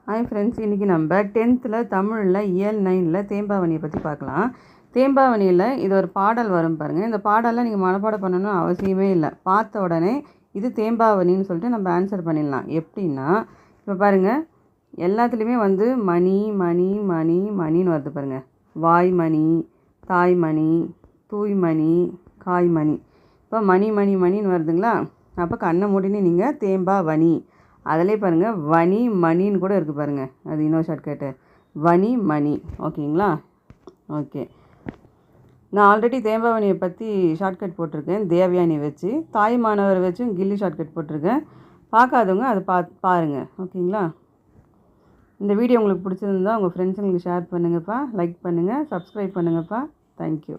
Hi friends, இன்றைக்கி நம்ம 10th தமிழில் இயல் 9 தேம்பாவணியை பற்றி பார்க்கலாம். தேம்பாவணியில் இது ஒரு பாடல் வரும் பாருங்கள். இந்த பாடலில் நீங்கள் மனப்பாடம் பண்ணணும்னு அவசியமே இல்லை. பார்த்த உடனே இது தேம்பாவணின்னு சொல்லிட்டு நம்ம ஆன்சர் பண்ணிடலாம். எப்படின்னா, இப்போ பாருங்கள், எல்லாத்துலேயுமே வந்து மணி மணி மணி மணின்னு வருது பாருங்கள். வாய்மணி, தாய்மணி, தூய்மணி, காய்மணி. இப்போ மணி மணி மணின்னு வருதுங்களா? அப்போ கண்ணை மூடினு நீங்கள் தேம்பாவணி, அதிலே பாருங்கள் வனி மணின்னு கூட இருக்குது பாருங்கள். அது இன்னொரு ஷார்ட்கட்டு, வனி மணி. ஓகேங்களா? ஓகே, நான் ஆல்ரெடி தேம்பாவணியை பற்றி ஷார்ட்கட் போட்டிருக்கேன். தேவயானி வச்சு, தாய் மாணவர் வச்சும் கில்லி ஷார்ட்கட் போட்டிருக்கேன். பார்க்காதவங்க அதை பாருங்கள். ஓகேங்களா? இந்த வீடியோ உங்களுக்கு பிடிச்சிருந்தா உங்கள் ஃப்ரெண்ட்ஸுங்களுக்கு ஷேர் பண்ணுங்கப்பா, லைக் பண்ணுங்கள், சப்ஸ்கிரைப் பண்ணுங்கப்பா. தேங்க்யூ.